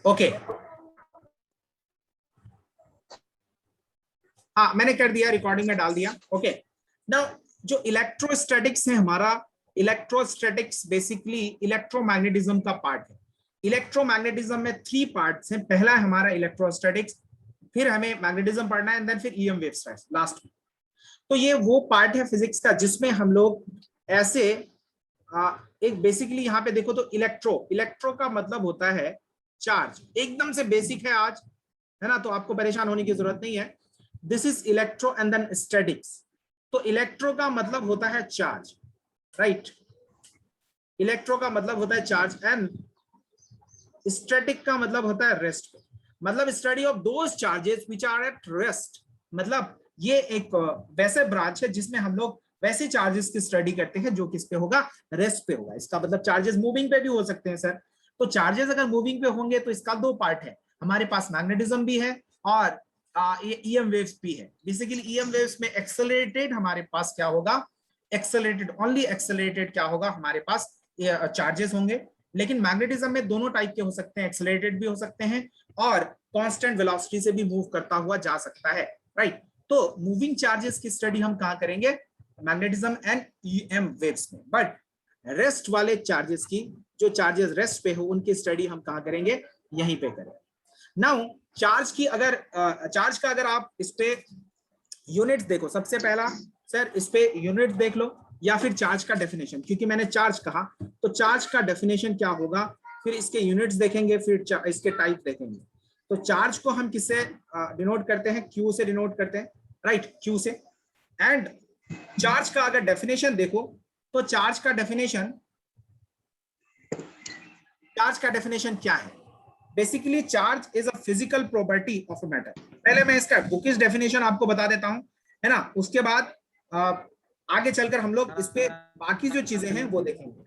Okay, हाँ मैंने कर दिया, रिकॉर्डिंग में डाल दिया। ओके, नाउ जो इलेक्ट्रोस्टैटिक्स है हमारा, इलेक्ट्रोस्टैटिक्स बेसिकली इलेक्ट्रोमैग्नेटिज्म का पार्ट है। इलेक्ट्रोमैग्नेटिज्म में 3 पार्ट्स हैं। पहला है हमारा इलेक्ट्रोस्टैटिक्स, फिर हमें मैग्नेटिज्म पढ़ना है, एंड देन फिर ईएम वेव्स लास्ट में। तो ये वो पार्ट है फिजिक्स का जिसमें हम लोग ऐसे एक बेसिकली यहाँ पे देखो तो इलेक्ट्रो का मतलब होता है चार्ज। एकदम से बेसिक है आज, है ना, तो आपको परेशान होने की जरूरत नहीं है। This is electro and then statics. तो इलेक्ट्रो का मतलब होता है चार्ज, राइट। इलेक्ट्रो का मतलब होता है चार्ज, एंड स्टैटिक का मतलब होता है रेस्ट। मतलब study of those charges which are at rest. मतलब ये एक वैसे ब्रांच है जिसमें हम लोग वैसे चार्जेस की स्टडी करते हैं जो किस पे होगा, रेस्ट पे होगा। इसका मतलब चार्जेस मूविंग पे भी हो सकते हैं सर। तो चार्जेस अगर मूविंग पे होंगे तो इसका 2 पार्ट है, हमारे पास मैग्नेटिज्म भी है और ईएम वेव्स भी है। बेसिकली ईएम वेव्स में एक्सेलरेटेड हमारे पास क्या होगा, एक्सेलरेटेड, ओनली एक्सेलरेटेड क्या होगा हमारे पास, चार्जेस होंगे। लेकिन मैग्नेटिज्म में दोनों टाइप के हो सकते हैं, एक्सेलरेटेड भी हो सकते हैं और कांस्टेंट वेलोसिटी से भी मूव करता हुआ जा सकता है, राइट। तो मूविंग चार्जेस की स्टडी हम कहां करेंगे, मैग्नेटिज्म एंड ईएम वेव्स में। बट रेस्ट वाले चार्जेस की, जो चार्जेस रेस्ट पे हो, उनकी स्टडी हम कहां करेंगे, यहीं पे करेंगे। नाउ चार्ज की अगर चार्ज का अगर आप इस पे यूनिट्स देखो, सबसे पहला सर इस पे यूनिट देख लो, या फिर चार्ज का डेफिनेशन, क्योंकि मैंने चार्ज कहा तो चार्ज का डेफिनेशन क्या होगा, फिर इसके यूनिट्स देखेंगे, फिर इसके टाइप देखेंगे। तो चार्ज को हम किससे डिनोट करते हैं, क्यू से डिनोट करते हैं, राइट, क्यू से। एंड चार्ज का अगर डेफिनेशन देखो तो चार्ज का डेफिनेशन क्या है, basically charge is a physical property of a matter. पहले मैं इसका बुकिश डेफिनेशन आपको बता देता हूं, है ना, उसके बाद आगे चलकर हम लोग इस पे बाकी जो चीजें हैं वो देखेंगे।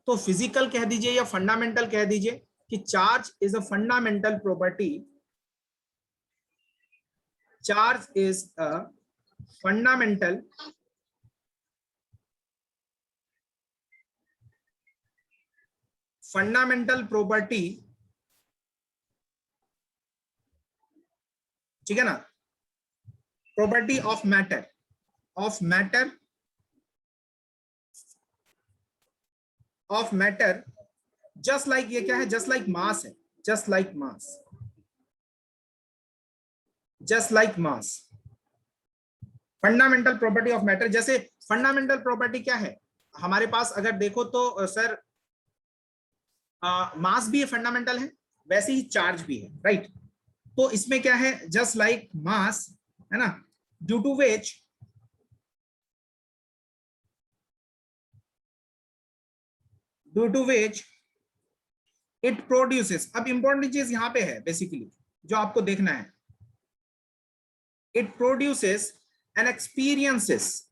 तो फिजिकल कह दीजिए या फंडामेंटल कह दीजिए कि charge is a fundamental property, charge is a fundamental property, ठीक है ना, property of matter, of matter, of matter, just like, ये क्या है, जस्ट लाइक मास है, just like mass, just like mass. Fundamental property of matter, जैसे fundamental property क्या है हमारे पास, अगर देखो तो सर मास भी फंडामेंटल है, वैसे ही चार्ज भी है, राइट। तो इसमें क्या है, जस्ट लाइक मास, है ना, due to which it produces. अब इंपॉर्टेंट चीज यहां पे है बेसिकली जो आपको देखना है, it produces and experiences,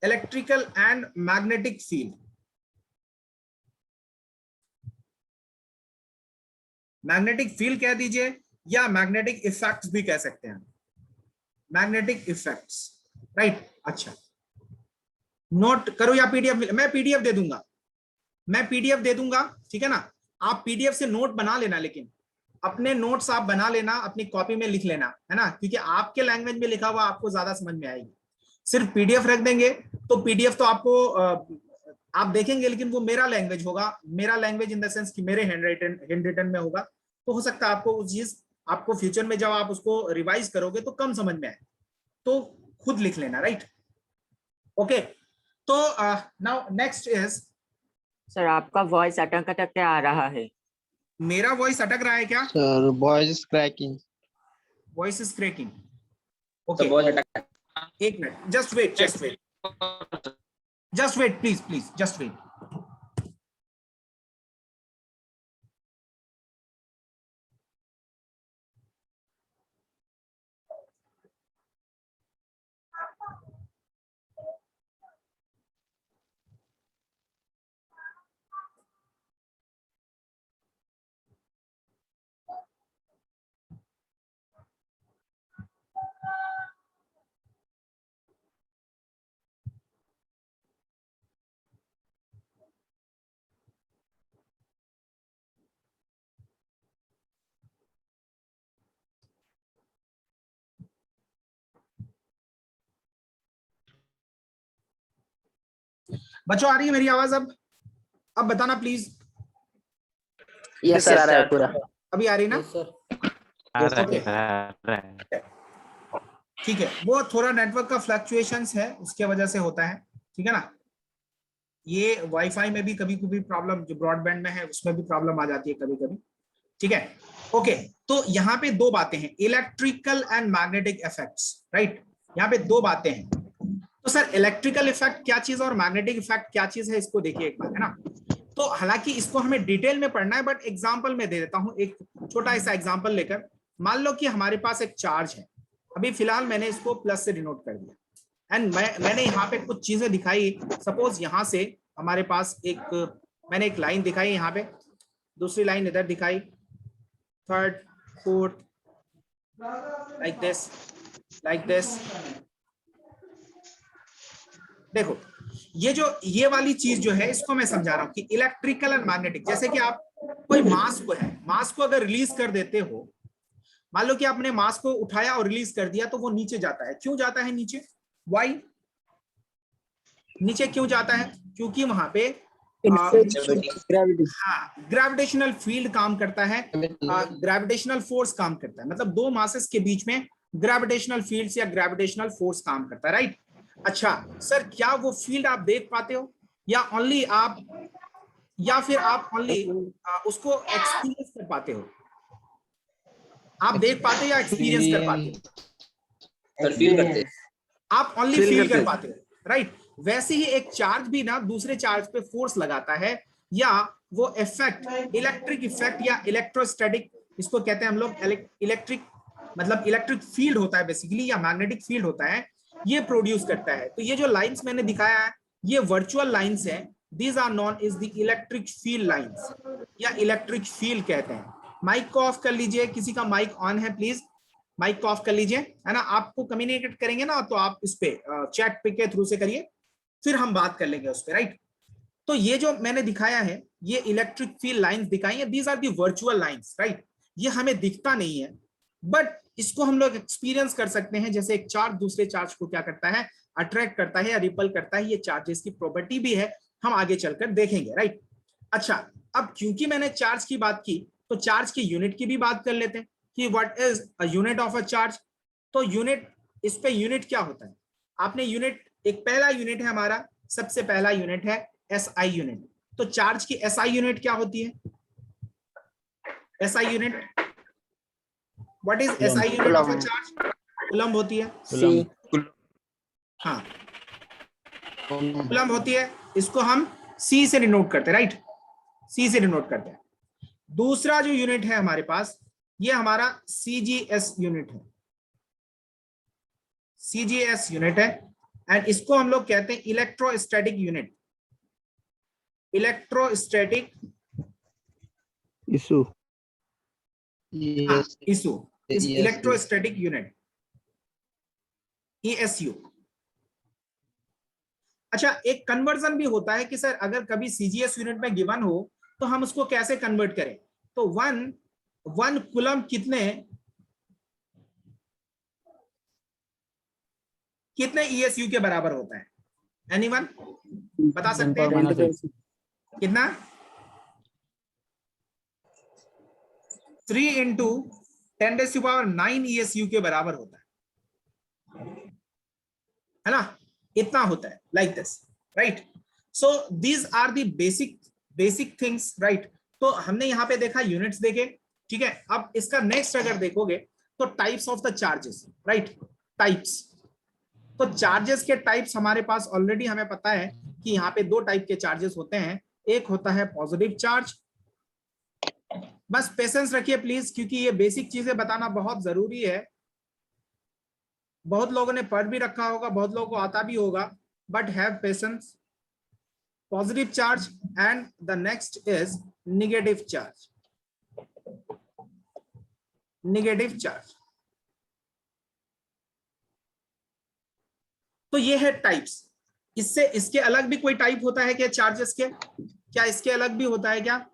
electrical, and magnetic field। Magnetic field कह दीजिए या मैग्नेटिक इफेक्ट्स भी कह सकते हैं, मैग्नेटिक इफेक्ट्स, राइट। अच्छा, नोट करो या पीडीएफ, मैं पीडीएफ दे दूंगा, मैं पीडीएफ दे दूंगा, ठीक है ना। आप पीडीएफ से नोट बना लेना, लेकिन अपने नोट्स आप बना लेना, अपनी कॉपी में लिख लेना, है ना, क्योंकि आपके लैंग्वेज में लिखा हुआ आपको ज्यादा समझ में आएगी। सिर्फ पीडीएफ रख देंगे तो पीडीएफ तो आपको आप देखेंगे, लेकिन वो मेरा लैंग्वेज होगा, मेरा लैंग्वेज इन द सेंस कि मेरे हैंड रिटन में होगा। तो हो सकता है आपको उस चीज, आपको फ्यूचर में जब आप उसको रिवाइज करोगे तो कम समझ में आए, तो खुद लिख लेना, राइट। ओके, तो नाउ नेक्स्ट इज, सर आपका वॉइस अटक अटक के आ रहा है। मेरा वॉइस अटक रहा है क्या? Sir voice is cracking. Voice is cracking, okay, एक minute, just wait, please just wait. बच्चों आ रही है मेरी आवाज? अब बताना प्लीज। यस सर, आ रहा है पूरा। अभी आ रही ना? ओके ठीक है, वो थोड़ा नेटवर्क का फ्लक्चुएशंस है उसके वजह से होता है, ठीक है ना। ये वाईफाई में भी कभी कभी प्रॉब्लम, जो ब्रॉडबैंड में है उसमें भी प्रॉब्लम आ जाती है कभी कभी, ठीक है। ओके, तो यहाँ पे दो बातें हैं, electrical and magnetic effects, right. यहाँ पे दो बातें हैं। तो सर इलेक्ट्रिकल इफेक्ट क्या चीज और मैग्नेटिक इफेक्ट क्या चीज है, इसको देखिए एक बार, है ना। तो हालांकि इसको हमें डिटेल में पढ़ना है, बट एग्जाम्पल में दे देता हूं, एक छोटा ऐसा एग्जाम्पल लेकर। मान लो कि हमारे पास एक चार्ज है, अभी फिलहाल मैंने इसको प्लस से डिनोट कर दिया, एंड मैंने यहाँ पे कुछ चीजें दिखाई। सपोज यहाँ से हमारे पास मैंने एक लाइन दिखाई यहाँ पे, दूसरी लाइन इधर दिखाई, थर्ड, फोर्थ, लाइक दिस। देखो ये वाली चीज जो है, इसको मैं समझा रहा हूं कि इलेक्ट्रिकल एंड मैग्नेटिक। जैसे कि आप कोई मास को अगर रिलीज कर देते हो, मान लो कि आपने मास को उठाया और रिलीज कर दिया, तो वो नीचे जाता है। क्यों जाता है नीचे? वाई? नीचे क्यों जाता है? क्योंकि वहां पे ग्रेविटेशनल फील्ड काम करता है, ग्रेविटेशनल फोर्स काम करता है। मतलब दो मासेस के बीच में ग्रेविटेशनल फील्ड या ग्रेविटेशनल फोर्स काम करता है, राइट। अच्छा सर, क्या वो फील्ड आप देख पाते हो, या ओनली आप, या फिर आप ओनली उसको एक्सपीरियंस कर पाते हो? आप देख पाते हो या एक्सपीरियंस कर पाते हो? फील करते, आप ओनली फील कर पाते हो, राइट। वैसे ही एक चार्ज भी ना दूसरे चार्ज पे फोर्स लगाता है, या वो इफेक्ट, इलेक्ट्रिक इफेक्ट या इलेक्ट्रोस्टैटिक, इसको कहते हैं हम लोग इलेक्ट्रिक, मतलब इलेक्ट्रिक फील्ड होता है बेसिकली, या मैग्नेटिक फील्ड होता है, ये प्रोड्यूस करता है। तो ये जो लाइंस मैंने दिखाया है, ये वर्चुअल लाइंस है। These are known as the electric field lines, या इलेक्ट्रिक फील्ड कहते हैं। माइक को ऑफ कर लीजिए, किसी का माइक ऑन है प्लीज माइक को ऑफ कर लीजिए, है ना। आपको कम्युनिकेट करेंगे ना, तो आप इस पे चैट पे के थ्रू से करिए, फिर हम बात कर लेंगे उस पे, राइट। तो ये जो मैंने दिखाया है, ये इलेक्ट्रिक फील्ड लाइंस दिखाई है, these are the virtual lines, right. ये हमें दिखता नहीं है, बट इसको हम लोग एक्सपीरियंस कर सकते हैं। जैसे एक चार्ज दूसरे चार्ज को क्या करता है, अट्रैक्ट करता है या रिपल करता है, ये चार्जेस की प्रॉपर्टी भी है, हम आगे चलकर देखेंगे, राइट। अच्छा, अब क्योंकि मैंने चार्ज की बात की, तो चार्ज की यूनिट की भी बात कर लेते हैं कि what is a unit of a charge. तो यूनिट, इस पे यूनिट क्या होता है, आपने यूनिट, एक पहला यूनिट है हमारा, सबसे पहला यूनिट है एसआई यूनिट। तो चार्ज की एसआई यूनिट क्या होती है? SI unit, what is SI unit of a charge? Coulomb होती है। हाँ, कूलम्ब होती है। इसको हम सी से डिनोट करते हैं, राइट, सी से डिनोट करते हैं। दूसरा जो यूनिट है हमारे पास, ये हमारा सीजीएस यूनिट है, सीजीएस यूनिट है, एंड इसको हम लोग कहते हैं electrostatic unit, electrostatic issue, issue, electrostatic unit, ईएसयू। अच्छा, एक कन्वर्जन भी होता है कि सर अगर कभी सीजीएस यूनिट में गिवन हो, तो हम उसको कैसे कन्वर्ट करें। तो वन कूलम्ब कितने ईएसयू के बराबर होता है? एनीवन बता सकते हैं कितना? 3 इंटू 10⁹ ईएसयू के बराबर होता है ना, इतना होता है, like this, right. So these are the basic things, right. तो हमने यहाँ पे देखा यूनिट्स देखे, ठीक है। अब इसका नेक्स्ट अगर देखोगे तो types of the charges, right, types. तो चार्जेस के टाइप्स हमारे पास ऑलरेडी हमें पता है कि यहाँ पे दो टाइप के चार्जेस होते हैं। एक होता है पॉजिटिव चार्ज, बस पेशेंस रखिए प्लीज, क्योंकि ये बेसिक चीजें बताना बहुत जरूरी है। बहुत लोगों ने पढ़ भी रखा होगा, बहुत लोगों को आता भी होगा, but have patience. Positive charge and the next is negative charge, negative charge. तो ये है टाइप्स। इससे, इसके अलग भी कोई टाइप होता है क्या चार्जेस के? क्या इसके अलग भी होता है क्या,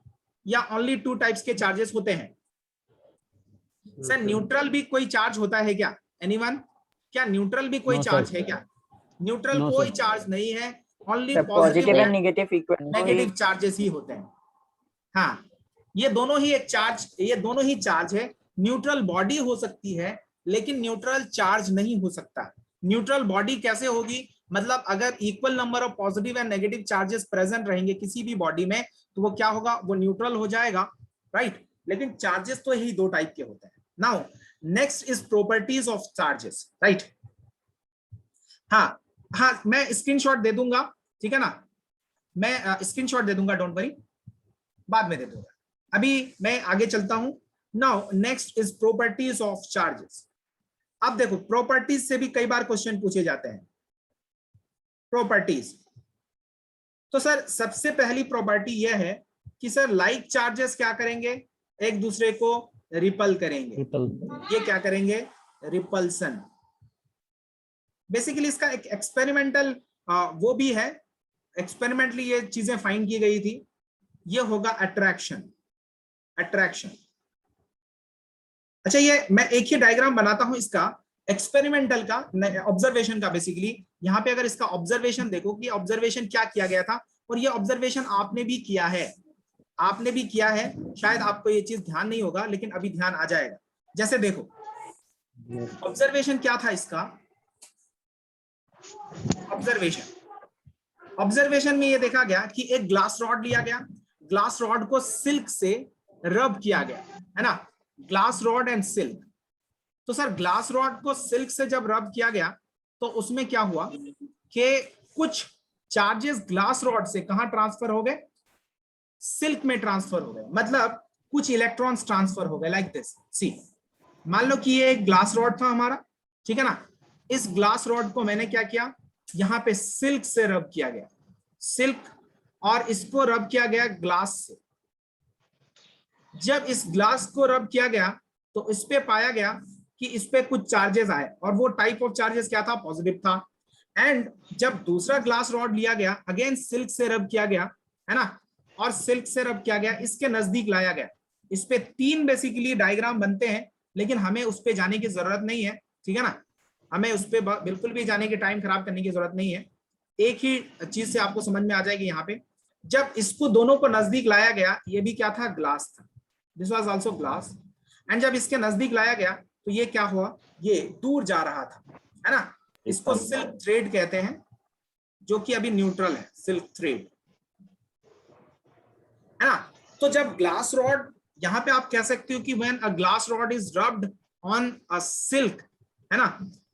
या ओनली 2 टाइप्स के चार्जेस होते हैं? सर न्यूट्रल भी कोई चार्ज होता है क्या? एनीवन? क्या न्यूट्रल भी कोई चार्ज है क्या? न्यूट्रल कोई चार्ज नहीं है, only positive positive and negative equal negative charges ही होते हैं। हाँ, ये दोनों ही चार्ज है। न्यूट्रल बॉडी हो सकती है लेकिन न्यूट्रल चार्ज नहीं हो सकता। न्यूट्रल बॉडी कैसे होगी, मतलब अगर equal number of positive and negative charges present रहेंगे किसी भी बॉडी में तो वो क्या होगा, वो न्यूट्रल हो जाएगा, राइट। लेकिन चार्जेस तो यही दो टाइप के होते हैं। Now next is properties of charges, right. हाँ, मैं स्क्रीनशॉट दे दूंगा, ठीक है ना, मैं स्क्रीनशॉट दे दूंगा, डोंट वरी, बाद में दे दूंगा। अभी मैं आगे चलता हूं। Now next is properties of charges. अब देखो, प्रॉपर्टीज से भी कई बार क्वेश्चन पूछे जाते हैं। प्रॉपर्टीज, तो सर सबसे पहली प्रॉपर्टी यह है कि सर लाइक चार्जेस क्या करेंगे, एक दूसरे को रिपल करेंगे। ये क्या करेंगे, रिपल्सन। बेसिकली इसका एक एक्सपेरिमेंटल वो भी है, एक्सपेरिमेंटली ये चीजें फाइंड की गई थी। ये होगा अट्रैक्शन। अच्छा, ये मैं एक ही डायग्राम बनाता हूं इसका, एक्सपेरिमेंटल का, ऑब्जर्वेशन का। बेसिकली यहाँ पे अगर इसका ऑब्जर्वेशन देखो कि ऑब्जर्वेशन क्या किया गया था, और ये ऑब्जर्वेशन आपने भी किया है, शायद आपको ये चीज ध्यान नहीं होगा लेकिन अभी ध्यान आ जाएगा। जैसे देखो, ऑब्जर्वेशन क्या था इसका, ऑब्जर्वेशन में ये देखा गया कि एक ग्लास रॉड लिया गया, ग्लास रॉड को सिल्क से रब किया गया, है ना, ग्लास रॉड एंड सिल्क। तो सर ग्लास रॉड को सिल्क से जब रब किया गया तो उसमें क्या हुआ कि कुछ चार्जेस ग्लास रॉड से कहां ट्रांसफर हो गए, सिल्क में ट्रांसफर हो गए, मतलब कुछ इलेक्ट्रॉन्स ट्रांसफर हो गए। लाइक दिस, सी, मान लो कि ये एक ग्लास रॉड था हमारा, ठीक है ना, इस ग्लास रॉड को मैंने क्या किया, यहां पे सिल्क से रब किया गया, सिल्क, और इसको रब किया गया ग्लास से। जब इस ग्लास को रब किया गया तो इस पे पाया गया कि इस पे कुछ चार्जेस आए, और वो टाइप ऑफ चार्जेस क्या था, पॉजिटिव था। एंड जब दूसरा ग्लास रॉड लिया गया, अगेन सिल्क से रब किया गया, है ना, और सिल्क से रब किया गया, इसके नजदीक लाया गया। इस पे 3 बेसिकली डायग्राम बनते हैं, लेकिन हमें उस पे जाने की जरूरत नहीं है, ठीक है ना, हमें उस पे बिल्कुल भी जाने के टाइम खराब करने की जरूरत नहीं है। एक ही चीज से आपको समझ में आ जाएगी। यहाँ पे जब इसको दोनों को नजदीक लाया गया, ये भी क्या था, ग्लास था, this was also glass. And जब इसके नजदीक लाया गया तो ये क्या हुआ, ये दूर जा रहा था, है ना, इसको सिल्क थ्रेड कहते हैं, जो कि अभी न्यूट्रल है, सिल्क थ्रेड, है ना। तो जब ग्लास रॉड, यहां पे आप कह सकते हो कि when a glass rod is rubbed on a silk, है ना,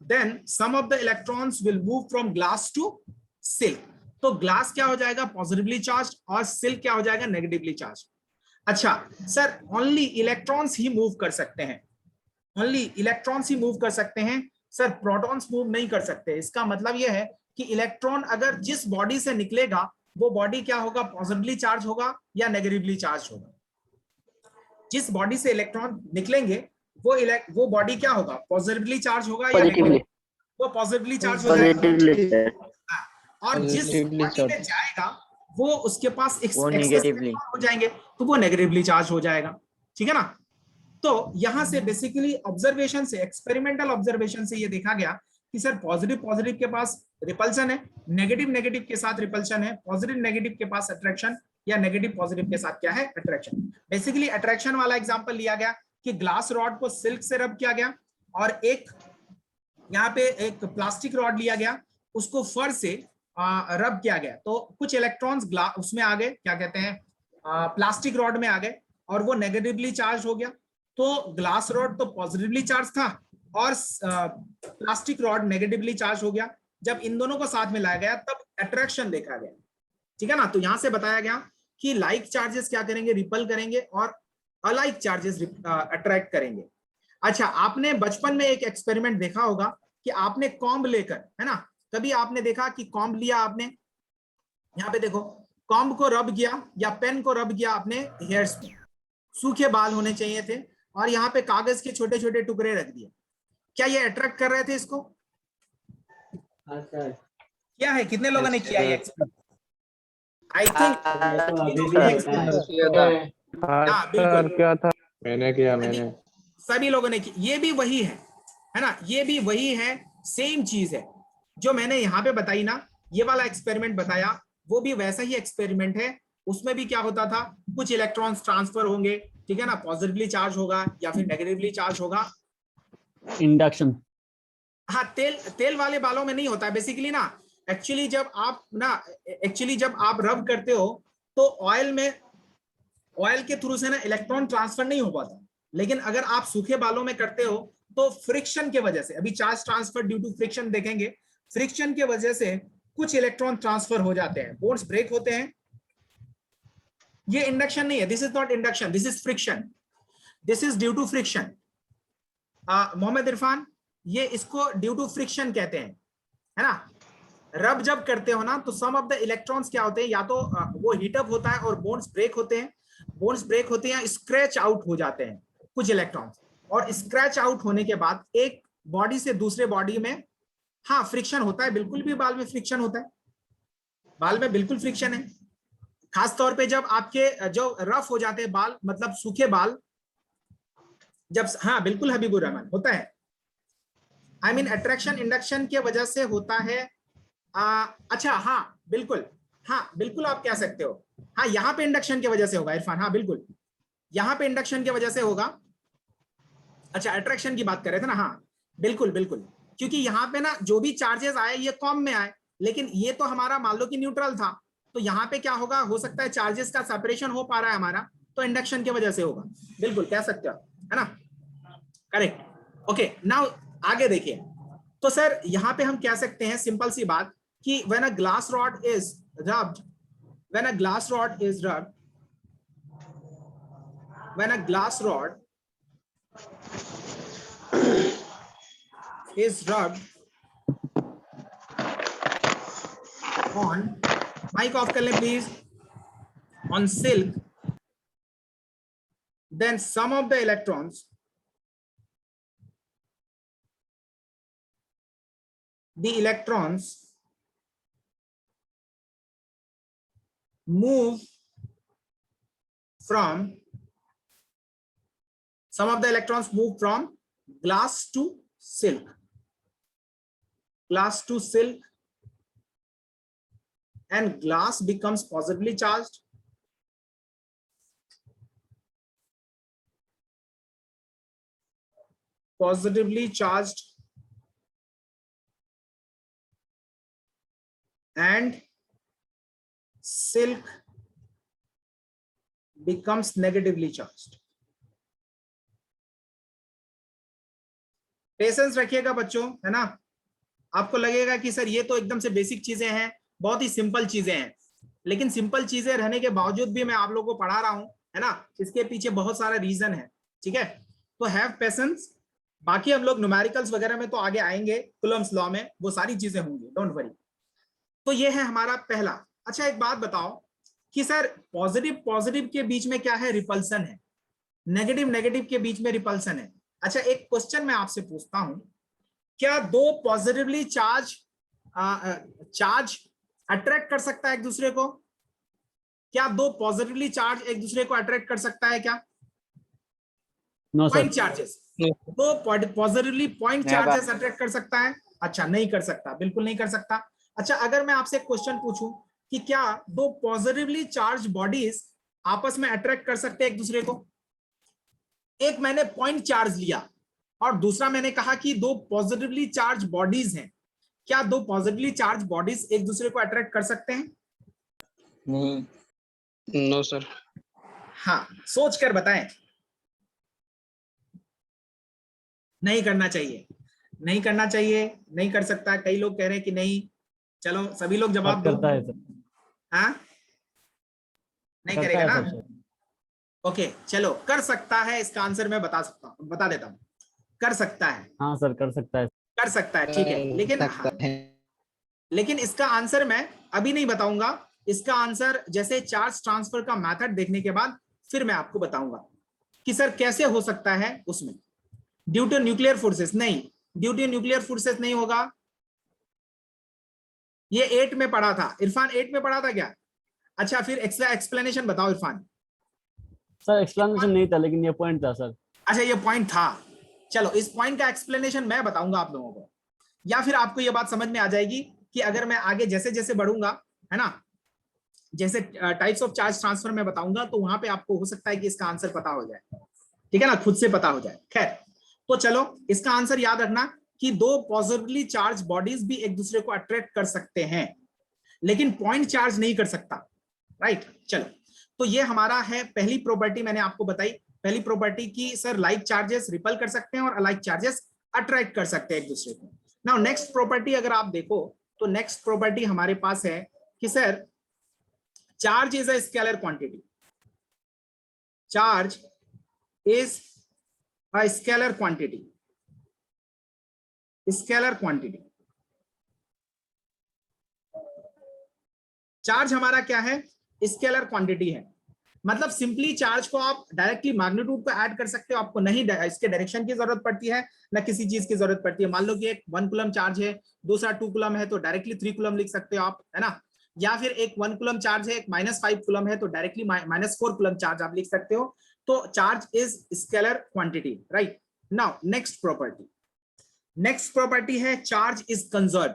then some of the electrons will move from glass to silk. तो ग्लास क्या हो जाएगा, पॉजिटिवली चार्ज, और सिल्क क्या हो जाएगा, नेगेटिवली चार्ज। अच्छा सर, ओनली इलेक्ट्रॉन्स ही मूव कर सकते हैं, ओनली इलेक्ट्रॉन्स ही मूव कर सकते हैं सर, प्रोटॉन्स मूव नहीं कर सकते। इसका मतलब यह है कि इलेक्ट्रॉन अगर जिस बॉडी से निकलेगा वो बॉडी क्या होगा, पॉजिटिवली चार्ज होगा या नेगेटिवली चार्ज होगा। जिस बॉडी से इलेक्ट्रॉन निकलेंगे वो बॉडी क्या होगा, पॉजिटिवली चार्ज होगा या पॉजिटिवली, वो पॉजिटिवली चार्ज हो जाएगा। पॉजिटिवली, और जिस बॉडी में जाएगा वो उसके पास वो नेगेटिवली हो जाएंगे तो वो नेगेटिवली चार्ज हो जाएगा, ठीक है ना। तो यहां से बेसिकली ऑब्जर्वेशन से, एक्सपेरिमेंटल ऑब्जर्वेशन से ये देखा गया कि सर पॉजिटिव के पास रिपल्शन है, नेगेटिव के साथ रिपल्शन है, पॉजिटिव के पास अट्रैक्शन, या नेगेटिव पॉजिटिव के साथ क्या है, अट्रैक्शन। बेसिकली अट्रैक्शन वाला एग्जांपल लिया गया कि ग्लास रॉड को सिल्क से रब किया गया, और एक यहाँ पे एक प्लास्टिक रॉड लिया गया, उसको फर से रब किया गया, तो कुछ इलेक्ट्रॉन्स उसमें आ गए, क्या कहते हैं, प्लास्टिक रॉड में आ गए, और वो नेगेटिवली चार्ज हो गया। तो ग्लास रॉड तो पॉजिटिवली चार्ज था और प्लास्टिक रॉड नेगेटिवली चार्ज हो गया। जब इन दोनों को साथ में लाया गया तब अट्रैक्शन देखा गया, ठीक है ना। तो यहां से बताया गया कि लाइक चार्जेस क्या करेंगे, रिपल करेंगे, और अलाइक चार्जेस अट्रैक्ट करेंगे। अच्छा, आपने बचपन में एक एक्सपेरिमेंट देखा होगा कि आपने कॉम्ब लेकर, है ना, कभी आपने देखा कि कॉम्ब लिया आपने, यहाँ पे देखो, कॉम्ब को रब किया या पेन को रब किया अपने हेयर्स पे, सूखे बाल होने चाहिए थे, और यहाँ पे कागज के छोटे छोटे टुकड़े रख दिए। क्या ये अट्रैक्ट कर रहे थे इसको? क्या है, कितने लोगों ने किया ये? आई थिंक क्या था, मैंने किया, मैंने सभी लोगों ने किया। ये भी वही है ना, ये भी वही है, सेम चीज है जो मैंने यहाँ पे बताई ना, ये वाला एक्सपेरिमेंट बताया, वो भी वैसा ही एक्सपेरिमेंट है। उसमें भी क्या होता था, कुछ इलेक्ट्रॉन्स ट्रांसफर होंगे, ठीक है ना, पॉजिटिवली चार्ज होगा या फिर नेगेटिवली चार्ज होगा। इंडक्शन। हाँ, तेल वाले बालों में नहीं होता है बेसिकली ना। एक्चुअली जब आप रब करते हो तो ऑयल के थ्रू से ना इलेक्ट्रॉन ट्रांसफर नहीं हो पाता। लेकिन अगर आप सूखे बालों में करते हो तो फ्रिक्शन के वजह से, अभी charge transfer due to friction देखेंगे, फ्रिक्शन के वजह से कुछ इलेक्ट्रॉन ट्रांसफर हो जाते हैं, बॉन्ड्स ब्रेक होते हैं। ये इंडक्शन नहीं है, this is not induction, this is friction, this is due to friction. Mohammad Irfan, ये इसको ड्यू टू फ्रिक्शन कहते हैं, है ना। रब जब करते हो ना तो सम ऑफ द इलेक्ट्रॉन्स क्या होते हैं, या तो वो हीटअप होता है और बॉन्ड्स ब्रेक होते हैं, स्क्रैच आउट हो जाते हैं कुछ इलेक्ट्रॉन्स, और स्क्रैच आउट होने के बाद एक बॉडी से दूसरे बॉडी में, हाँ फ्रिक्शन होता है, बिल्कुल भी बाल में फ्रिक्शन होता है, बाल में बिल्कुल फ्रिक्शन है। खास तौर पे जब आपके जो रफ हो जाते हैं बाल, मतलब सूखे बाल, जब, हाँ बिल्कुल हबीबुर रहमान, होता है। आई मीन अट्रैक्शन इंडक्शन के वजह से होता है। अच्छा, हाँ बिल्कुल आप कह सकते हो। हाँ, यहाँ पे इंडक्शन की वजह से होगा इरफान, हाँ बिल्कुल यहाँ पे इंडक्शन की वजह से होगा। अच्छा, अट्रैक्शन की बात कर रहे थे ना, हाँ बिल्कुल, क्योंकि यहाँ पे ना जो भी चार्जेस आए ये कॉम में आए, लेकिन ये तो हमारा मान लो कि न्यूट्रल था, तो यहाँ पे क्या होगा, हो सकता है चार्जेस का सेपरेशन हो पा रहा है हमारा, तो इंडक्शन की वजह से होगा, बिल्कुल कह सकते हो, है ना, करेक्ट। ओके, नाउ आगे देखिए। तो सर यहाँ पे हम कह सकते हैं सिंपल सी बात कि when a glass rod is rubbed, when a glass rod is rubbed on, mic off कर लें please, on silk, then some of the electrons, move from, some of the electrons move from glass to silk, and glass becomes positively charged, and silk becomes negatively charged. Patience रखिएगा बच्चों, है ना। आपको लगेगा कि sir ये तो एकदम से बेसिक चीजें हैं, बहुत ही सिंपल चीजें हैं, लेकिन सिंपल चीजें रहने के बावजूद भी मैं आप लोगों को पढ़ा रहा हूं, है ना, इसके पीछे बहुत सारा रीजन है, ठीक है। तो हैव पेशेंस। बाकी हम लोग न्यूमेरिकल्स वगैरह में तो आगे आएंगे, कूलम्स लॉ में वो सारी चीजें होंगी, डोंट वरी। तो ये है हमारा पहला। अच्छा, एक बात बताओ कि सर पॉजिटिव के बीच में क्या है, रिपल्सन है, नेगेटिव के बीच में रिपल्सन है। अच्छा, एक क्वेश्चन मैं आपसे पूछता हूं, क्या दो पॉजिटिवली चार्ज अट्रैक्ट कर सकता है एक दूसरे को? क्या दो पॉजिटिवली चार्ज एक दूसरे को अट्रैक्ट कर सकता है क्या? पॉइंट चार्जेस, दो पॉजिटिवली पॉइंट चार्जेस अट्रैक्ट कर सकता है? अच्छा, नहीं कर सकता, बिल्कुल नहीं कर सकता। अच्छा, अगर मैं आपसे क्वेश्चन पूछूं कि क्या दो पॉजिटिवली चार्ज बॉडीज आपस में अट्रैक्ट कर सकते हैं एक दूसरे को? एक मैंने पॉइंट चार्ज लिया और दूसरा मैंने कहा कि दो पॉजिटिवली चार्ज बॉडीज हैं, क्या दो पॉजिटिवली चार्ज बॉडीज एक दूसरे को अट्रैक्ट कर सकते हैं? नहीं। No sir. हाँ, सोच कर बताएं। नहीं करना चाहिए, नहीं करना चाहिए, नहीं कर सकता। कई लोग कह रहे हैं कि नहीं। चलो सभी लोग जवाब दो। करता है सर। हाँ, नहीं करेगा ना? ओके, चलो, कर सकता है, इसका आंसर मैं बता देता हूं। कर सकता है, हाँ सर, कर सकता है। कर सकता है, ठीक है, लेकिन लेकिन इसका आंसर मैं अभी नहीं बताऊंगा। इसका आंसर जैसे चार्ज ट्रांसफर का मेथड देखने के बाद फिर मैं आपको बताऊंगा कि सर कैसे हो सकता है उसमें। ड्यू टू न्यूक्लियर फोर्सेस, नहीं, ड्यू टू न्यूक्लियर फोर्सेस नहीं होगा। ये 8 में पढ़ा था इरफान, 8 में पढ़ा था क्या? अच्छा, फिर एक्सप्लेनेशन बताओ इरफान। सर एक्सप्लेनेशन नहीं था, लेकिन ये पॉइंट था सर। अच्छा, ये पॉइंट था। चलो, इस पॉइंट का एक्सप्लेनेशन मैं बताऊंगा आप लोगों को, या फिर आपको ये बात समझ में आ जाएगी कि अगर मैं आगे जैसे जैसे बढ़ूंगा, है ना, जैसे टाइप्स ऑफ चार्ज ट्रांसफर में बताऊंगा, तो वहां पे आपको हो सकता है कि इसका आंसर पता हो जाए, ठीक है ना, खुद से पता हो जाए। खैर, तो चलो इसका आंसर याद रखना कि दो पॉजिटिवली चार्ज बॉडीज भी एक दूसरे को अट्रैक्ट कर सकते हैं, लेकिन पॉइंट चार्ज नहीं कर सकता, राइट। चलो, तो ये हमारा है पहली प्रॉपर्टी मैंने आपको बताई, पहली प्रॉपर्टी की सर लाइक चार्जेस रिपल कर सकते हैं और अलाइक चार्जेस अट्रैक्ट कर सकते हैं एक दूसरे को। नाउ नेक्स्ट प्रॉपर्टी अगर आप देखो तो नेक्स्ट प्रॉपर्टी हमारे पास है कि sir charge is a scalar quantity, charge is a scalar quantity, scalar quantity. Charge हमारा क्या है, स्केलर क्वांटिटी है, मतलब सिंपली चार्ज को आप डायरेक्टली मैग्नीट्यूड पे ऐड कर सकते हो, आपको नहीं इसके डायरेक्शन की जरूरत पड़ती है, ना किसी चीज की जरूरत पड़ती है। मान लो कि एक 1 कूलम चार्ज है, दूसरा 2 कूलम है, तो डायरेक्टली 3 कूलम लिख सकते हो आप, है ना, या फिर एक 1 कूलम चार्ज है, एक -5 कूलम है, तो डायरेक्टली -4 कूलम चार्ज आप लिख सकते हो। तो charge is scalar quantity, right. Now next property, next property है charge is conserve,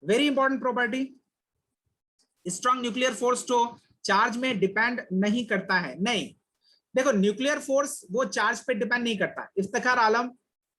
very important property. Strong nuclear force तो चार्ज में डिपेंड नहीं करता है, नहीं, देखो न्यूक्लियर फोर्स वो चार्ज पे डिपेंड नहीं करता। Iftikhar Alam,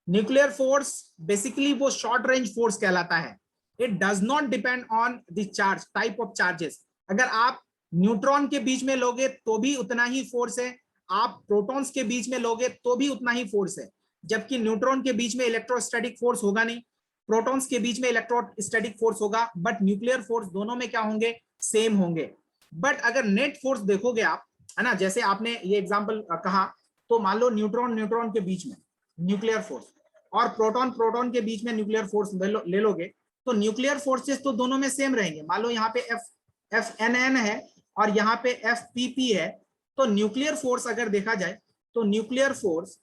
nuclear force basically वो शॉर्ट रेंज फोर्स कहलाता है, it does not depend on the charge, type of charges. अगर आप न्यूट्रॉन के बीच में लोगे तो भी उतना ही फोर्स है, आप प्रोटॉन्स के बीच में लोगे तो भी उतना ही फोर्स है, जबकि न्यूट्रॉन के बीच में इलेक्ट्रोस्टैटिक फोर्स होगा नहीं, प्रोटॉन्स के बीच में इलेक्ट्रोस्टैटिक फोर्स होगा, बट न्यूक्लियर फोर्स दोनों में क्या होंगे, सेम होंगे। बट अगर नेट फोर्स देखोगे आप, है ना, जैसे आपने ये एग्जांपल कहा, तो मान लो न्यूट्रॉन न्यूट्रॉन के बीच में न्यूक्लियर फोर्स और प्रोटॉन प्रोटॉन के बीच में न्यूक्लियर फोर्स ले लोगे, तो न्यूक्लियर फोर्सेस तो दोनों में सेम रहेंगे। मान लो यहाँ पे FNN है और यहाँ पे FPP है, तो न्यूक्लियर फोर्स अगर देखा जाए तो न्यूक्लियर फोर्स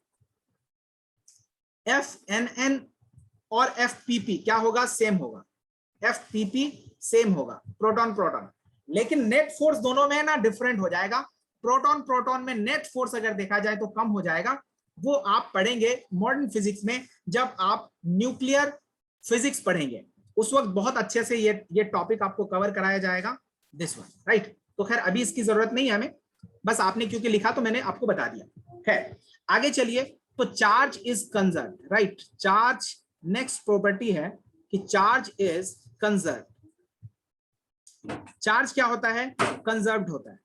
FNN और FPP क्या होगा, सेम होगा, FPP सेम होगा, प्रोटॉन प्रोटॉन। लेकिन नेट फोर्स दोनों में ना डिफरेंट हो जाएगा, प्रोटॉन प्रोटॉन में नेट फोर्स अगर देखा जाए तो कम हो जाएगा। वो आप पढ़ेंगे मॉडर्न फिजिक्स में, जब आप न्यूक्लियर फिजिक्स पढ़ेंगे उस वक्त बहुत अच्छे से ये टॉपिक आपको कवर कराया जाएगा, दिस वन, राइट। तो खैर अभी इसकी जरूरत नहीं है हमें, बस आपने क्योंकि लिखा तो मैंने आपको बता दिया। खैर आगे चलिए, तो charge is conserve, right. Charge next property है कि चार्ज इज कंजर्व। चार्ज क्या होता है, कंजर्व्ड होता है।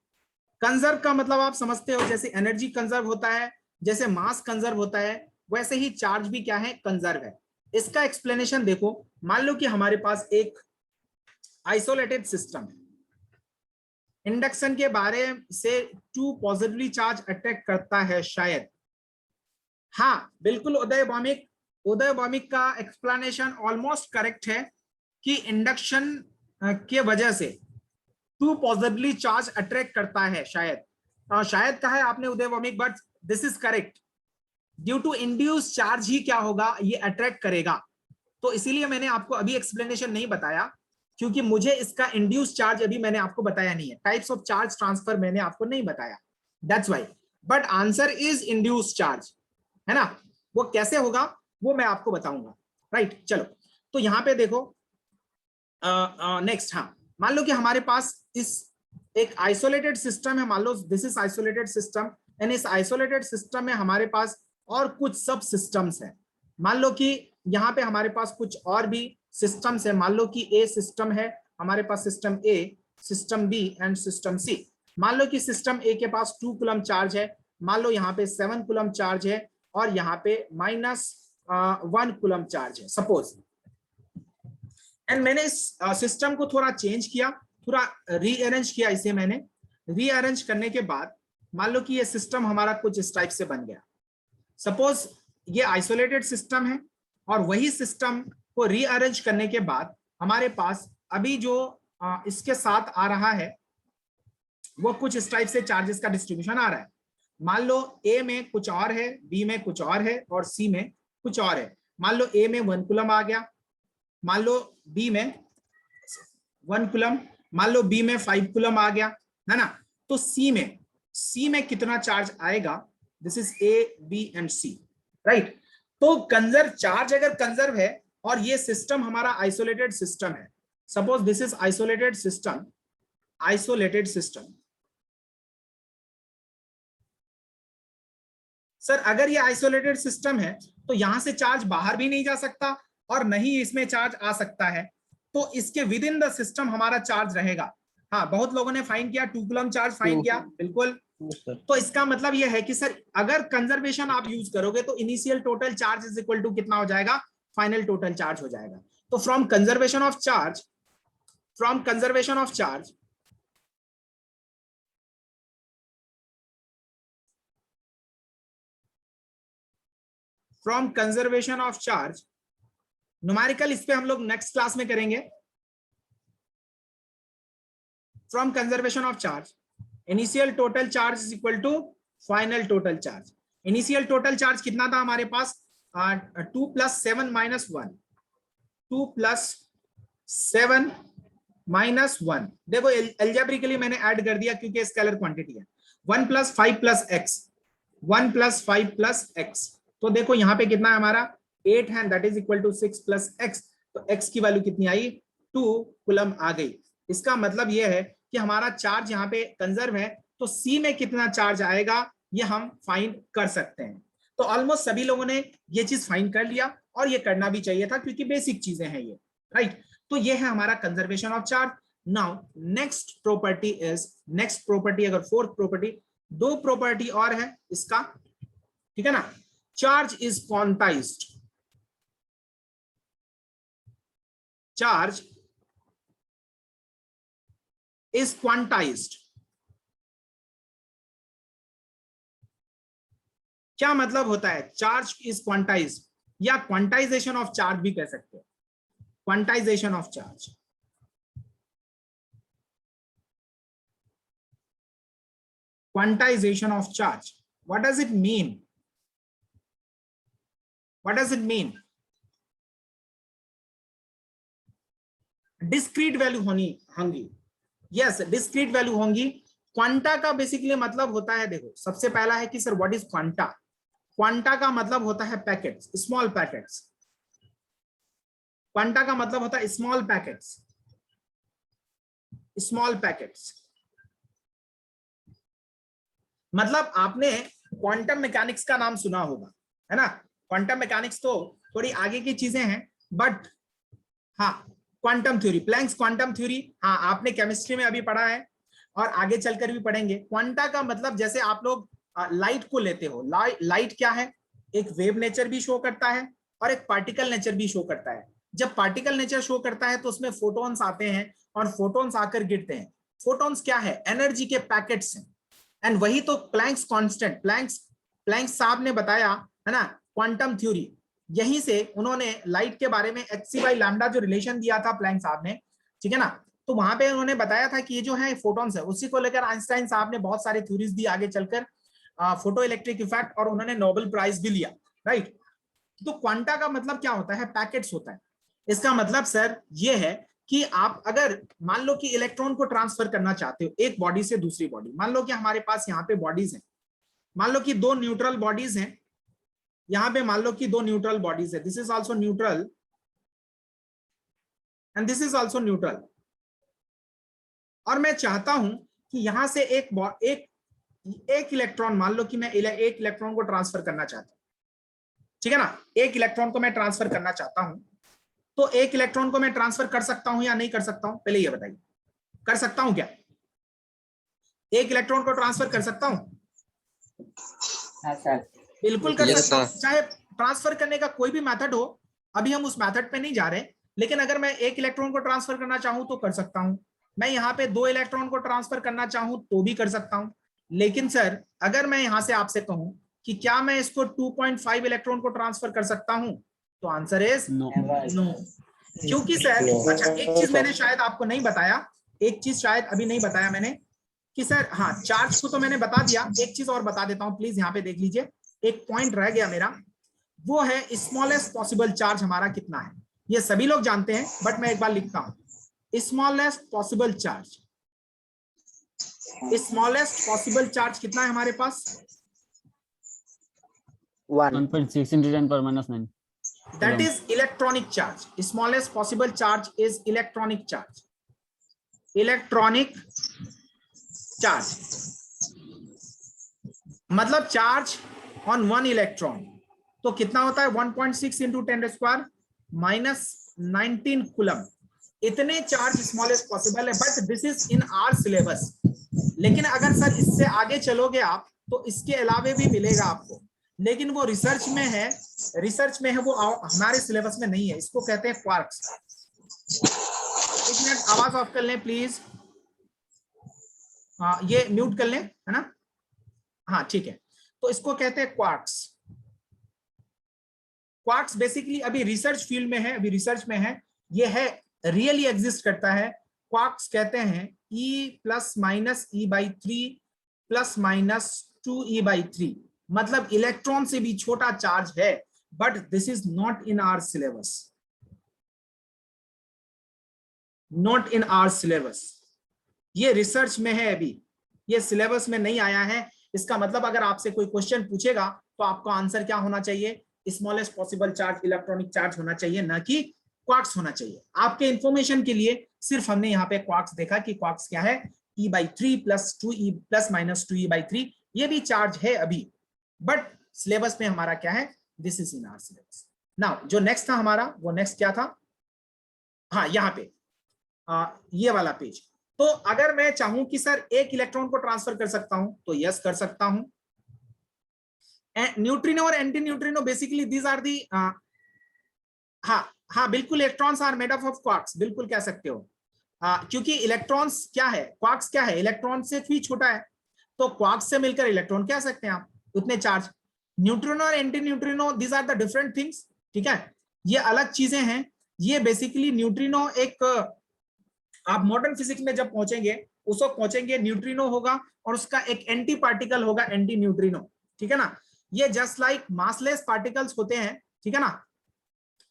कंजर्व का मतलब आप समझते हो, जैसे एनर्जी कंजर्व होता है, जैसे मास कंजर्व होता है, वैसे ही चार्ज भी क्या है, कंजर्व है। इसका एक्सप्लेनेशन देखो, मान लो कि हमारे पास एक आइसोलेटेड सिस्टम है, इंडक्शन के बारे से 2 पॉजिटिवली चार्ज अटैक करता है शायद, हाँ बिल्कुल उदय भौमिक का एक्सप्लेनेशन ऑलमोस्ट करेक्ट है कि इंडक्शन के वजह से 2 पॉजिटिवली चार्ज अट्रैक्ट करता है शायद, शायद कहा है आपने Uday Bhowmik, but this is correct. Due to induce charge ही क्या होगा, ये अट्रैक्ट करेगा। तो इसीलिए मैंने आपको अभी एक्सप्लेनेशन नहीं बताया, क्योंकि मुझे इसका इंड्यूस चार्ज अभी मैंने आपको बताया नहीं है, टाइप्स ऑफ चार्ज ट्रांसफर मैंने आपको नहीं बताया, that's why. But answer is induce charge, है ना। वो कैसे होगा वो मैं आपको बताऊंगा, राइट। चलो, तो यहां पे देखो नेक्स्ट, हाँ मान लो कि हमारे पास इस एक आइसोलेटेड सिस्टम है, मान लो this is isolated system, and इस आइसोलेटेड सिस्टम में हमारे पास और कुछ सब सिस्टम्स हैं। मान लो कि यहाँ पे हमारे पास कुछ और भी सिस्टम्स है, मान लो कि ए सिस्टम है हमारे पास, system A, system B and system C. मान लो कि सिस्टम ए के पास 2 कूलम चार्ज है, मान लो यहाँ पे 7 कूलम चार्ज है और यहाँ पे -1 कूलम चार्ज है सपोज। एंड मैंने इस सिस्टम को थोड़ा चेंज किया, थोड़ा रीअरेंज किया, इसे मैंने रीअरेंज करने के बाद मान लो कि ये सिस्टम हमारा कुछ इस टाइप से बन गया। सपोज ये आइसोलेटेड सिस्टम है और वही सिस्टम को रीअरेंज करने के बाद हमारे पास अभी जो इसके साथ आ रहा है वो कुछ इस टाइप से चार्जेस का डिस्ट्रीब्यूशन आ रहा है। मान लो ए में कुछ और है, बी में कुछ और है और सी में कुछ और है। मान लो ए में 1 कूलम आ गया, मान लो बी में 1 कूलम, मान लो बी में 5 कूलम आ गया, है ना। तो सी में कितना चार्ज आएगा, this is A B and C, right. तो कंजर्व चार्ज अगर कंजर्व है और ये सिस्टम हमारा आइसोलेटेड सिस्टम है, suppose this is isolated system, isolated system. Sir अगर ये आइसोलेटेड सिस्टम है तो यहां से चार्ज बाहर भी नहीं जा सकता और नहीं इसमें चार्ज आ सकता है, तो इसके विद इन द सिस्टम हमारा चार्ज रहेगा। हाँ, बहुत लोगों ने फाइंड किया 2 कूलम चार्ज फाइंड किया, बिल्कुल। तो इसका मतलब यह है कि सर अगर कंजर्वेशन आप यूज करोगे तो initial total charge is equal to कितना हो जाएगा, फाइनल टोटल चार्ज हो जाएगा। तो from conservation of charge, from conservation of charge, from conservation of charge, numerical इस पे हम लोग नेक्स्ट क्लास में करेंगे। From conservation of charge, initial total charge is equal to final total charge. Initial total charge कितना था हमारे पास, 2 + 7 - 1, 2 + 7 - 1। देखो एल्जेब्रिकली मैंने ऐड कर दिया क्योंकि स्केलर क्वांटिटी है। 1 + 5 + x, 1 + 5 + x। तो देखो यहाँ पे कितना है हमारा 8 है, that is equal to 6 + x। तो x की वैल्यू कितनी आई, 2 कूलम आ गई। इसका मतलब यह है कि हमारा चार्ज यहाँ पे कंजर्व है, तो C में कितना चार्ज आएगा ये हम फाइंड कर सकते हैं। तो ऑलमोस्ट सभी लोगों ने ये चीज फाइंड कर लिया और ये करना भी चाहिए था क्योंकि बेसिक चीजें हैं ये, राइट। तो ये है हमारा conservation of charge. Now next property is, next property अगर फोर्थ प्रॉपर्टी, 2 प्रॉपर्टी और है इसका, ठीक है ना। Charge is quantized, charge is quantized. क्या मतलब होता है, चार्ज इज क्वांटाइज्ड, या क्वांटाइजेशन ऑफ चार्ज भी कह सकते हैं, quantization of charge. Quantization of charge, what does it mean, what does it mean. Discrete value होंगी, यस डिस्क्रीट वैल्यू होंगी। क्वांटा का बेसिकली मतलब होता है, देखो सबसे पहला है कि sir what is quanta. Quanta का मतलब होता है पैकेट्स, स्मॉल पैकेट्स। क्वांटा का मतलब होता है स्मॉल पैकेट्स, स्मॉल पैकेट्स। मतलब आपने क्वांटम मैकेनिक्स का नाम सुना होगा, है ना। क्वांटम मैकेनिक्स तो थोड़ी आगे की चीजें हैं, बट हाँ quantum theory, Planck's quantum theory, हाँ आपने केमिस्ट्री में अभी पढ़ा है और आगे चलकर भी पढ़ेंगे। क्वांटा का मतलब जैसे आप लोग लाइट को लेते हो, लाइट क्या है, एक वेव नेचर भी शो करता है और एक पार्टिकल नेचर भी शो करता है। जब पार्टिकल नेचर शो करता है तो उसमें फोटॉन्स आते हैं और फोटॉन्स आकर गिरते हैं। फोटॉन्स क्या है, एनर्जी के पैकेट्स हैं। एंड वही तो प्लैंक्स कांस्टेंट, प्लैंक्स साहब ने बताया, है ना, क्वांटम थ्योरी। यहीं से उन्होंने लाइट के बारे में hc/λ जो रिलेशन दिया था प्लैंक साहब ने, ठीक है ना। तो वहां पे उन्होंने बताया था कि ये जो है फोटॉन्स है, उसी को लेकर आइंस्टाइन साहब ने बहुत सारे थ्योरीज दी आगे चलकर, फोटो इलेक्ट्रिक इफेक्ट, और उन्होंने नोबेल प्राइज भी लिया, राइट। तो क्वांटा का मतलब क्या होता है, पैकेट्स होता है। इसका मतलब सर ये है कि आप अगर मान लो कि इलेक्ट्रॉन को ट्रांसफर करना चाहते हो एक बॉडी से दूसरी बॉडी, मान लो कि हमारे पास यहाँ पे बॉडीज हैं, मान लो कि 2 न्यूट्रल बॉडीज हैं, यहां पे मान लो कि 2 न्यूट्रल बॉडीज है, this is also neutral and this is also neutral. और मैं चाहता हूं कि यहां से एक इलेक्ट्रॉन, मान लो कि मैं एक इलेक्ट्रॉन को ट्रांसफर करना चाहता हूं, ठीक है ना, एक इलेक्ट्रॉन को मैं ट्रांसफर करना चाहता हूं। तो एक इलेक्ट्रॉन को मैं ट्रांसफर कर सकता हूं या नहीं कर सकता हूं, पहले ये बताइए, कर सकता हूं क्या, एक इलेक्ट्रॉन को ट्रांसफर कर सकता हूं? हाँ सर। बिल्कुल कर सकता हूं, चाहे ट्रांसफर करने का कोई भी मेथड हो, अभी हम उस मेथड पे नहीं जा रहे, लेकिन अगर मैं एक इलेक्ट्रॉन को ट्रांसफर करना चाहूं तो कर सकता हूं। मैं यहाँ पे 2 इलेक्ट्रॉन को ट्रांसफर करना चाहूं तो भी कर सकता हूं। लेकिन सर अगर मैं यहां से आपसे कहूं कि क्या मैं इसको 2.5 इलेक्ट्रॉन को ट्रांसफर कर सकता हूं, तो आंसर इज नो। क्योंकि सर अच्छा एक चीज मैंने शायद आपको नहीं बताया, एक चीज शायद अभी नहीं बताया मैंने कि सर हाँ चार्ज को तो मैंने बता दिया, एक चीज और बता देता हूं प्लीज, यहाँ पे देख लीजिए, एक पॉइंट रह गया मेरा, वो है स्मॉलेस्ट पॉसिबल चार्ज हमारा कितना है। ये सभी लोग जानते हैं बट मैं एक बार लिखता हूं, smallest possible charge, smallest possible charge कितना है हमारे पास, 1.6 × 10⁻⁹। That is electronic charge. Smallest possible charge is electronic charge. Electronic charge मतलब चार्ज ऑन वन इलेक्ट्रॉन, तो कितना होता है 1.6 इंटू 10⁻⁻⁻⁹ कूलम। इतने चार्ज स्मॉलेस्ट पॉसिबल है, but this is in our syllabus. लेकिन अगर सर इससे आगे चलोगे आप तो इसके अलावे भी मिलेगा आपको, लेकिन वो रिसर्च में है, वो हमारे सिलेबस में नहीं है। इसको कहते हैं क्वार्क्स। एक मिनट आवाज ऑफ कर लें प्लीज, ये म्यूट कर लें, है ना? हाँ ठीक है। तो इसको कहते हैं क्वार्क्स। क्वार्क्स बेसिकली अभी रिसर्च फील्ड में है, ये है, रियली एग्जिस्ट करता है। क्वार्क्स कहते हैं E+-E/3 +-2E/3, मतलब इलेक्ट्रॉन से भी छोटा चार्ज है, but this is not in our syllabus, ये रिसर्च में है, अभी ये सिलेबस में नहीं आया है। इसका मतलब अगर आपसे कोई क्वेश्चन पूछेगा तो आपका आंसर क्या होना चाहिए? Smallest possible charge electronic charge होना चाहिए, ना कि क्वार्क्स होना चाहिए। आपके इंफॉर्मेशन के लिए सिर्फ हमने यहाँ पे क्वार्क्स देखा कि क्वार्क्स क्या है, E/3 +-2E/3, ये भी चार्ज है अभी, बट सिलेबस में हमारा क्या है? This is in our syllabus. Now जो नेक्स्ट था हमारा, वो नेक्स्ट क्या था? हाँ यहाँ पे ये वाला पेज। तो अगर मैं चाहूं कि सर एक इलेक्ट्रॉन को ट्रांसफर कर सकता हूं तो यस कर सकता हूं। न्यूट्रिनो और anti neutrino basically these are the, हाँ बिल्कुल, electrons are made up of quarks, बिल्कुल कह सकते हो। क्योंकि इलेक्ट्रॉन्स क्या है, क्वार्क्स क्या है, इलेक्ट्रॉन से भी छोटा है, तो क्वार्क्स से मिलकर इलेक्ट्रॉन कह सकते हैं आप, उतने चार्ज। न्यूट्रिनो और anti neutrino these are the different things, ठीक है, ये अलग चीजें हैं। ये बेसिकली न्यूट्रिनो एक, आप मॉडर्न फिजिक्स में जब पहुंचेंगे उस वक्त पहुंचेंगे, न्यूट्रिनो होगा और उसका एक एंटी पार्टिकल होगा, एंटी न्यूट्रिनो, ठीक है ना। ये जस्ट लाइक मासलेस पार्टिकल्स होते हैं, ठीक है ना,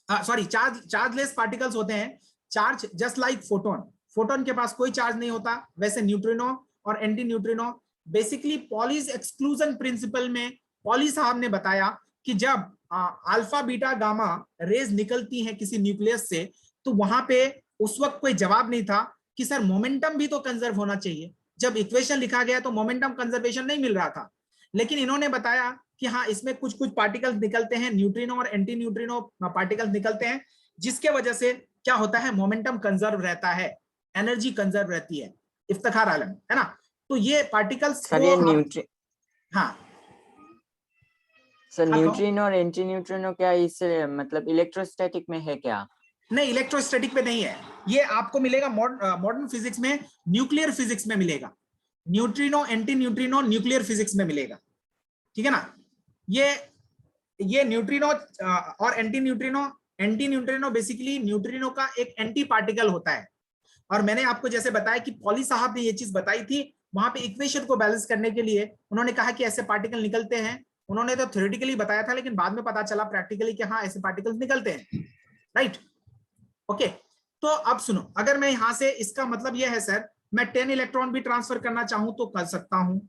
सॉरी चार्जलेस पार्टिकल्स होते हैं। चार्ज जस्ट लाइक फोटोन के पास कोई चार्ज नहीं होता, वैसे न्यूट्रिनो और anti neutrino basically Pauli's exclusion principle में पॉली साहब ने बताया कि जब अल्फा बीटा गामा रेज निकलती हैं किसी न्यूक्लियस से, तो वहां पे उस वक्त कोई जवाब नहीं था कि सर मोमेंटम भी तो कंजर्व होना चाहिए। जब इक्वेशन लिखा गया तो मोमेंटम कंजर्वेशन नहीं मिल रहा था, लेकिन इन्होंने बताया कि हाँ इसमें कुछ पार्टिकल्स निकलते हैं, न्यूट्रिनो और एंटी न्यूट्रिनो पार्टिकल्स निकलते हैं, जिसके वजह से क्या होता है, मोमेंटम कंजर्व रहता है, एनर्जी कंजर्व रहती है। इफ्तिखार आलम, है ना। तो ये पार्टिकल्स हाँ सर, न्यूट्रिनो और एंटी न्यूट्रिनो क्या इस मतलब इलेक्ट्रोस्टैटिक में है क्या? नहीं, इलेक्ट्रोस्टैटिक में नहीं है, ये आपको मिलेगा मॉडर्न फिजिक्स में, न्यूक्लियर फिजिक्स में मिलेगा। Neutrino anti neutrino nuclear physics में मिलेगा, ठीक है ना। ये न्यूट्रिनो और एंटी न्यूट्रिनो बेसिकली न्यूट्रिनो का एक एंटी पार्टिकल होता है। और मैंने आपको जैसे बताया कि पॉली साहब ने ये चीज बताई थी, वहां पे इक्वेशन को बैलेंस करने के लिए उन्होंने कहा कि ऐसे पार्टिकल निकलते हैं। उन्होंने तो थ्योरेटिकली बताया था, लेकिन बाद में पता चला प्रैक्टिकली कि हाँ ऐसे पार्टिकल्स निकलते हैं, राइट। ओके, तो अब सुनो, अगर मैं यहां से, इसका मतलब यह है सर, मैं 10 इलेक्ट्रॉन भी ट्रांसफर करना चाहूं तो कर सकता हूं,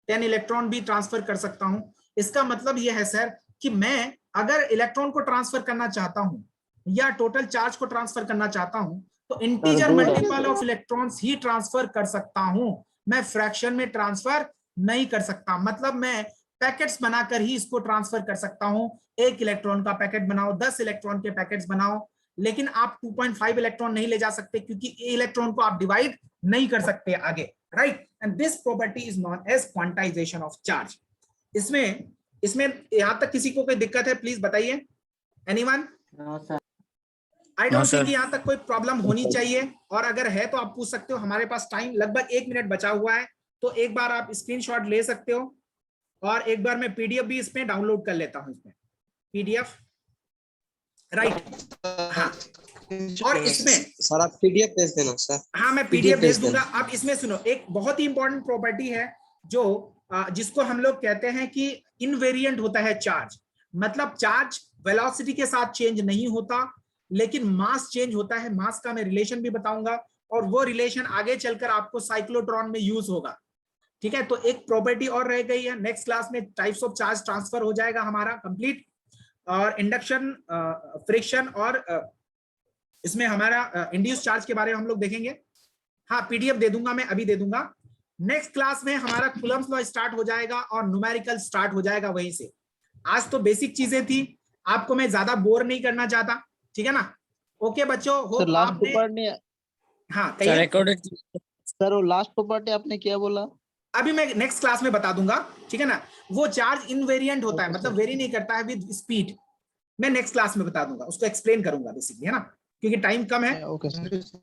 10 इलेक्ट्रॉन भी ट्रांसफर कर सकता हूं। इसका मतलब यह है सर कि मैं अगर इलेक्ट्रॉन को ट्रांसफर करना चाहता हूं या टोटल चार्ज को ट्रांसफर करना चाहता हूं तो integer multiple of electrons he transfer कर सकता हूं, मैं फ्रैक्शन में ट्रांसफर नहीं कर सकता। मतलब मैं पैकेट्स बनाकर ही इसको ट्रांसफर कर सकता हूं। 1 इलेक्ट्रॉन का पैकेट बनाओ, 10 इलेक्ट्रॉन के पैकेट्स बनाओ, लेकिन आप 2.5 इलेक्ट्रॉन नहीं ले जा सकते, क्योंकि इलेक्ट्रॉन को आप डिवाइड नहीं कर सकते आगे, right. And this property is known as quantization of charge. इसमें यहां तक किसी को कोई दिक्कत है, प्लीज बताइए। एनीवन? आई डोंट थिंक यहां तक कोई प्रॉब्लम होनी चाहिए, और अगर है तो आप पूछ सकते हो। हमारे पास टाइम लगभग 1 मिनट बचा हुआ है, तो एक बार आप स्क्रीनशॉट ले सकते हो, और एक बार मैं पीडीएफ भी इसमें डाउनलोड कर लेता हूं, इसमें पीडीएफ, राइट। हाँ, और इसमें सर आप पीडीएफ भेज देना सर। हाँ मैं पीडीएफ भेज दूंगा। अब इसमें सुनो, एक बहुत ही इंपॉर्टेंट प्रॉपर्टी है जो जिसको हम लोग कहते हैं कि इनवेरिएंट होता है चार्ज। मतलब चार्ज वेलोसिटी के साथ चेंज नहीं होता, लेकिन मास चेंज होता है। मास का मैं रिलेशन भी बताऊंगा, और वो रिलेशन आगे चलकर आपको साइक्लोट्रॉन में यूज होगा, ठीक है। तो एक प्रॉपर्टी और रह गई है, नेक्स्ट क्लास में टाइप्स ऑफ चार्ज ट्रांसफर हो जाएगा हमारा कंप्लीट। और इंडक्शन, फ्रिक्शन और इसमें हमारा इंड्यूस चार्ज के बारे में हम लोग देखेंगे। हाँ, पीडीएफ दे दूंगा मैं, अभी दे दूंगा। नेक्स्ट क्लास में हमारा कूलम्स लॉ स्टार्ट हो जाएगा और न्यूमेरिकल स्टार्ट हो जाएगा वहीं से। आज तो बेसिक चीजें थी, आपको मैं ज्यादा बोर नहीं करना चाहता, ठीक है ना। ओके बच्चों, सर लास्ट प्रॉपर्टी, हाँ कहिए सर वो लास्ट प्रॉपर्टी आपने क्या बोला? अभी मैं नेक्स्ट क्लास में बता दूंगा, ठीक है ना। वो चार्ज इनवेरिएंट होता है, मतलब वेरी नहीं करता है विद स्पीड। मैं नेक्स्ट क्लास में बता दूंगा, उसको एक्सप्लेन करूंगा बेसिकली, है ना, क्योंकि टाइम कम है। Okay sir.